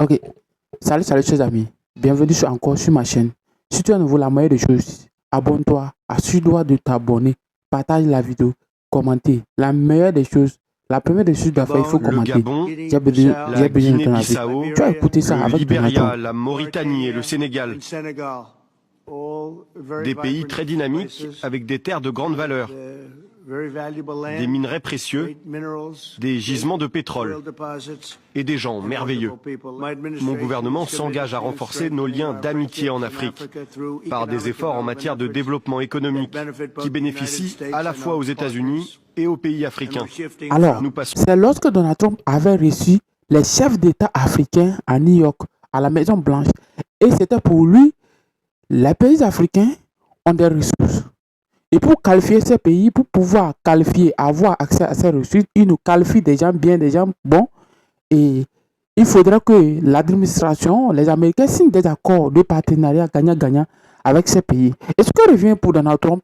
Ok, salut chers amis, bienvenue encore sur ma chaîne. Si tu es nouveau, la meilleure des choses, abonne-toi, assure-toi de t'abonner, partage la vidéo, commenter. La meilleure des choses, la première des choses à faire, il faut Le commenter. Gabon, J'ai besoin la de ton avis. Guinée-Bissau, Tu as écouté ça le avec Libéria, Donaton. la Mauritanie et le Sénégal. Des pays très dynamiques avec des terres de grande valeur, des minerais précieux, des gisements de pétrole et des gens merveilleux. Mon gouvernement s'engage à renforcer nos liens d'amitié en Afrique par des efforts en matière de développement économique qui bénéficient à la fois aux États-Unis et aux pays africains. Alors, c'est lorsque Donald Trump avait reçu les chefs d'État africains à New York, à la Maison Blanche, et c'était pour lui, les pays africains ont des ressources. Et pour qualifier ces pays, pour pouvoir qualifier, avoir accès à ces ressources, il nous qualifie des gens bien, des gens bons. Et il faudra que l'administration, les Américains signent des accords de partenariat gagnant-gagnant avec ces pays. Et ce que revient pour Donald Trump,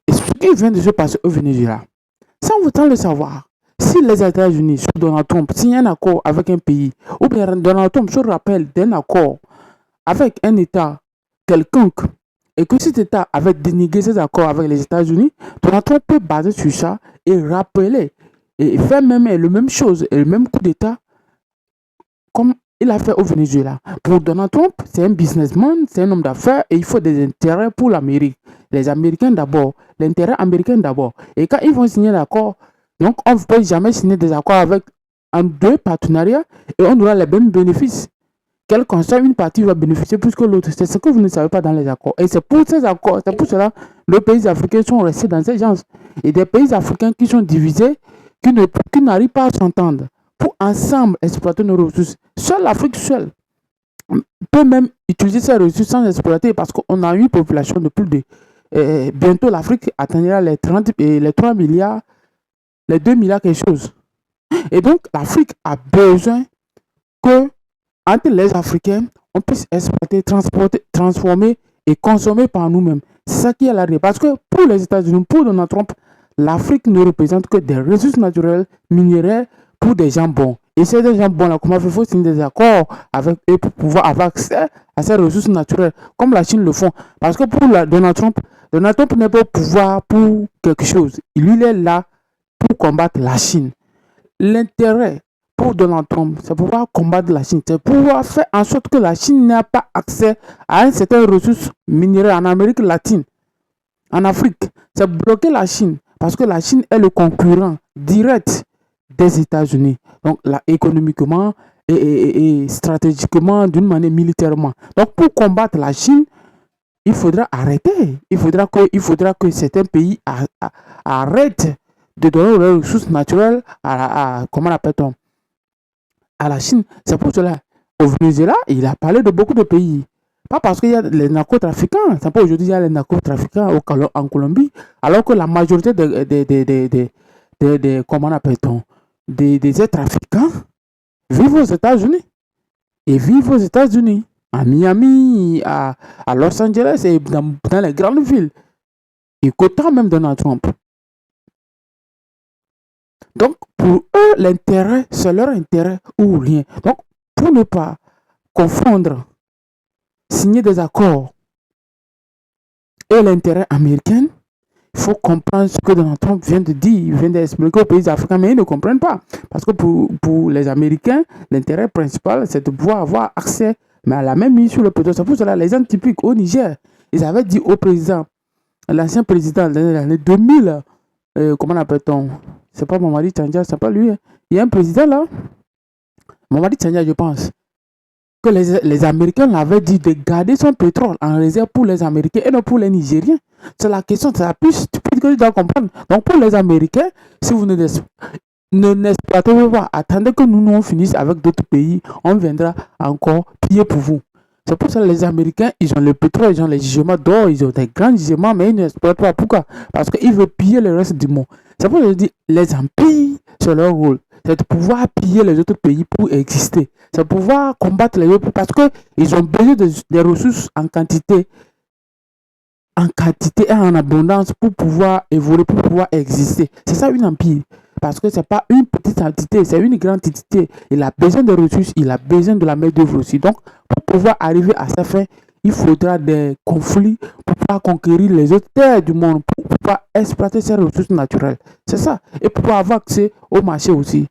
et ce qui vient de se passer au Venezuela, sans autant le savoir, si les États-Unis, sous Donald Trump, signent un accord avec un pays, ou bien Donald Trump se rappelle d'un accord avec un État quelconque, et que cet État avait dénigré ses accords avec les États-Unis, Donald Trump peut baser sur ça et rappeler et faire même la même chose et le même coup d'État comme il a fait au Venezuela. Pour Donald Trump, c'est un businessman, c'est un homme d'affaires et il faut des intérêts pour l'Amérique. Les Américains d'abord, l'intérêt américain d'abord. Et quand ils vont signer l'accord, donc on ne peut jamais signer des accords avec en deux partenariats et on aura les mêmes bénéfices. Quel qu'en soit, une partie va bénéficier plus que l'autre. C'est ce que vous ne savez pas dans les accords. Et c'est pour ces accords, c'est pour cela que les pays africains sont restés dans ces genres. Et des pays africains qui sont divisés, qui n'arrivent pas à s'entendre pour ensemble exploiter nos ressources. Seule l'Afrique seule peut même utiliser ces ressources sans exploiter parce qu'on a une population de plus de... bientôt, l'Afrique atteindra les 30 et les 3 milliards, les 2 milliards quelque chose. Et donc, l'Afrique a besoin que entre les Africains, on puisse exploiter, transporter, transformer et consommer par nous-mêmes. C'est ça qui est la réalité. Parce que pour les États-Unis, pour Donald Trump, l'Afrique ne représente que des ressources naturelles, minéraires, pour des gens bons. Et ces gens bons-là, comment il faut signer des accords avec eux pour pouvoir avoir accès à ces ressources naturelles, comme la Chine le font. Parce que pour Donald Trump n'est pas au pouvoir pour quelque chose. Il est là pour combattre la Chine. L'intérêt pour Donald Trump, c'est pouvoir combattre la Chine, c'est pouvoir faire en sorte que la Chine n'ait pas accès à une certaine ressource minéraire en Amérique latine, en Afrique. C'est bloquer la Chine, parce que la Chine est le concurrent direct des États-Unis, donc là, économiquement et stratégiquement, d'une manière militairement. Donc pour combattre la Chine, il faudra arrêter. Il faudra que certains pays arrêtent de donner leurs ressources naturelles comment appelle-t-on, à la Chine. C'est pour cela, au Venezuela, il a parlé de beaucoup de pays. Pas parce qu'il y a les narcotrafiquants. C'est pas aujourd'hui il y a les narcotrafiquants en Colombie, alors que la majorité comment appelle-t-on, des trafiquants vivent aux États-Unis. Et vivent aux États-Unis, à Miami, à Los Angeles et dans les grandes villes. Et qu'autant même Donald Trump. Donc, pour eux, l'intérêt, c'est leur intérêt ou rien. Donc, pour ne pas confondre, signer des accords et l'intérêt américain, il faut comprendre ce que Donald Trump vient de dire. Il vient d'expliquer aux pays africains, mais ils ne comprennent pas. Parce que pour les Américains, l'intérêt principal, c'est de pouvoir avoir accès à la même mise sur le pétrole. C'est pour cela, les gens typiques au Niger, ils avaient dit au président, l'ancien président de l'année 2000, comment appelle-t-on? C'est pas Mamadi Tandja, c'est pas lui. Il y a un président là, Mamadi Tandja, je pense, que les Américains l'avaient dit de garder son pétrole en réserve pour les Américains et non pour les Nigériens. C'est la question, c'est la plus stupide que je dois comprendre. Donc pour les Américains, si vous n'exploitez pas, attendez que nous finissions avec d'autres pays, on viendra encore piller pour vous. C'est pour ça que les Américains, ils ont le pétrole, ils ont les gisements d'or, ils ont des grands gisements, mais ils n'exploitent pas. Pourquoi? Parce qu'ils veulent piller le reste du monde. C'est pour ça que je dis, les empires, c'est leur rôle. C'est de pouvoir piller les autres pays pour exister. C'est de pouvoir combattre les autres parce qu'ils ont besoin des ressources en quantité et en abondance pour pouvoir évoluer, pour pouvoir exister. C'est ça un empire. parce que c'est pas une petite entité, c'est une grande entité. Il a besoin de ressources, il a besoin de la main-d'œuvre aussi. Donc, pour pouvoir arriver à sa fin, il faudra des conflits pour pouvoir conquérir les autres terres du monde, pour pouvoir exploiter ces ressources naturelles. C'est ça. Et pour pouvoir avoir accès au marché aussi.